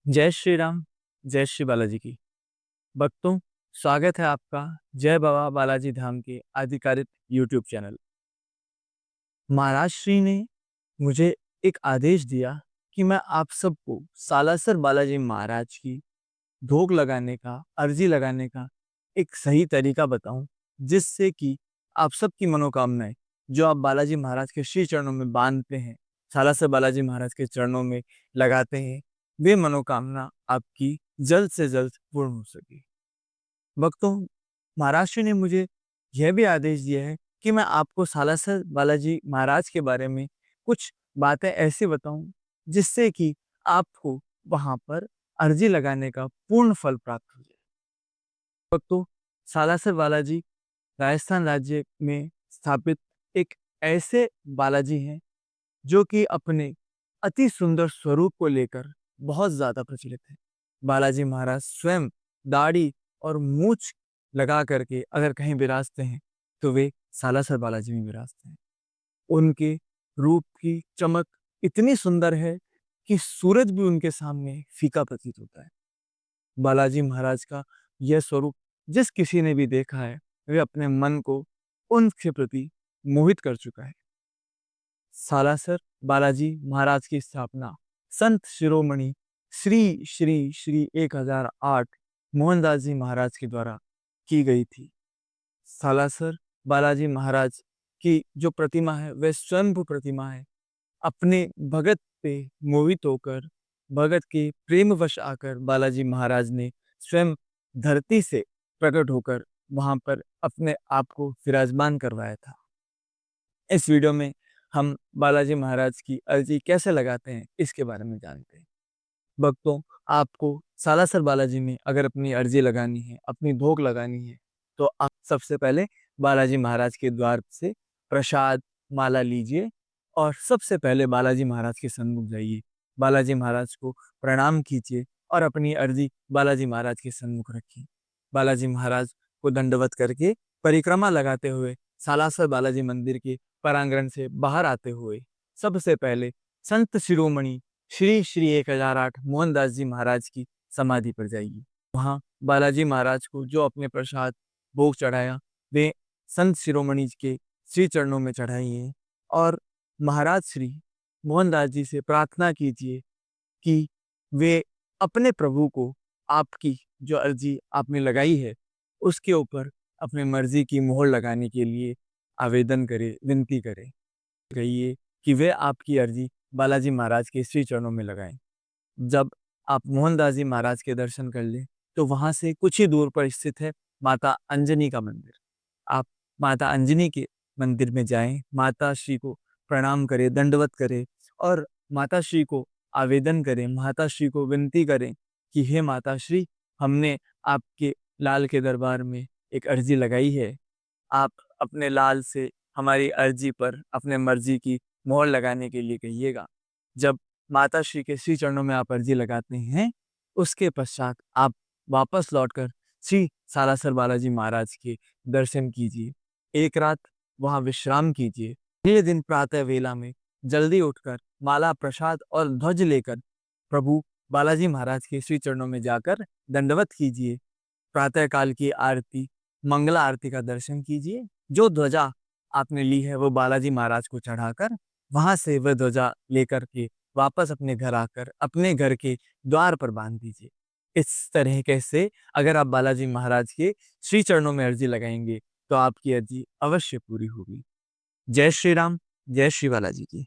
जय श्री राम, जय श्री बालाजी की। भक्तों, स्वागत है आपका जय बाबा बालाजी धाम के आधिकारिक यूट्यूब चैनल। महाराज श्री ने मुझे एक आदेश दिया कि मैं आप सबको सालासर बालाजी महाराज की भोग लगाने का, अर्जी लगाने का एक सही तरीका बताऊं, जिससे कि आप सबकी मनोकामनाएं जो आप बालाजी महाराज के श्री चरणों में बांधते हैं, सालासर बालाजी महाराज के चरणों में लगाते हैं, वे मनोकामना आपकी जल्द से जल्द पूर्ण हो सके। भक्तों, महाराष्ट्र ने मुझे यह भी आदेश दिया है कि मैं आपको सालासर बालाजी महाराज के बारे में कुछ बातें ऐसे बताऊं, जिससे कि आपको वहां पर अर्जी लगाने का पूर्ण फल प्राप्त हो जाए। भक्तों, सालासर बालाजी राजस्थान राज्य में स्थापित एक ऐसे बालाजी हैं जो कि अपने अति सुंदर स्वरूप को लेकर बहुत ज्यादा प्रचलित है। बालाजी महाराज स्वयं दाढ़ी और मूछ लगा करके अगर कहीं विराजते हैं तो वे सालासर बालाजी में विराजते हैं। उनके रूप की चमक इतनी सुंदर है कि सूरज भी उनके सामने फीका प्रतीत होता है। बालाजी महाराज का यह स्वरूप जिस किसी ने भी देखा है, वे अपने मन को उनके प्रति मोहित कर चुका है। सालासर बालाजी महाराज की स्थापना संत शिरोमणि श्री श्री श्री 1008 मोहनदास जी महाराज के द्वारा की गई थी। सालासर बालाजी महाराज की जो प्रतिमा है वह स्वयंभू प्रतिमा है। अपने भगत पे मोहित होकर, भगत के प्रेमवश आकर बालाजी महाराज ने स्वयं धरती से प्रकट होकर वहां पर अपने आप को विराजमान करवाया था। इस वीडियो में हम बालाजी महाराज की अर्जी कैसे लगाते हैं इसके बारे में जानते हैं। भक्तों, आपको सालासर बालाजी में अगर अपनी अर्जी लगानी है, अपनी भोग लगानी है, तो आप सबसे पहले बालाजी महाराज के द्वार से प्रसाद माला लीजिए और सबसे पहले बालाजी महाराज के सन्मुख जाइए। बालाजी महाराज को प्रणाम कीजिए और अपनी अर्जी बालाजी महाराज के सन्मुख रखिए। बालाजी महाराज को दंडवत करके परिक्रमा लगाते हुए सालासर बालाजी मंदिर के प्रांगण से बाहर आते हुए सबसे पहले संत शिरोमणि श्री श्री 1008 मोहनदास जी महाराज की समाधि पर जाइए। वहां बालाजी महाराज को जो अपने प्रसाद भोग चढ़ाया वे संत शिरोमणि के श्री चरणों में चढ़ाइए और महाराज श्री मोहनदास जी से प्रार्थना कीजिए कि वे अपने प्रभु को आपकी जो अर्जी आपने लगाई है उसके ऊपर अपने मर्जी की मोहर लगाने के लिए आवेदन करे, विनती करे। कहिए कि वे आपकी अर्जी बालाजी महाराज के श्री चरणों में लगाएं। जब आप मोहनदास जी महाराज के दर्शन कर लें तो वहां से कुछ ही दूर पर स्थित है माता अंजनी का मंदिर। आप माता अंजनी के मंदिर में जाएं, माता श्री को प्रणाम करें, दंडवत करें और माता श्री को आवेदन करें, माता श्री को विनती करें कि हे माता श्री, हमने आपके लाल के दरबार में एक अर्जी लगाई है। आप अपने लाल से हमारी अर्जी पर अपने मर्जी की मोहर लगाने के लिए कहिएगा। जब माता श्री के श्री चरणों में आप अर्जी लगाते हैं, उसके पश्चात आप वापस लौटकर श्री सालासर बालाजी महाराज के दर्शन कीजिए। एक रात वहां विश्राम कीजिए। अगले दिन प्रातः वेला में जल्दी उठकर माला, प्रसाद और ध्वज लेकर प्रभु बालाजी महाराज के श्री चरणों में जाकर दंडवत कीजिए। प्रातः काल की आरती, मंगला आरती का दर्शन कीजिए। जो ध्वजा आपने ली है वो बालाजी महाराज को चढ़ाकर वहां से वह ध्वजा लेकर के वापस अपने घर आकर अपने घर के द्वार पर बांध दीजिए। इस तरीके से अगर आप बालाजी महाराज के श्री चरणों में अर्जी लगाएंगे तो आपकी अर्जी अवश्य पूरी होगी। जय श्री राम, जय श्री बालाजी की।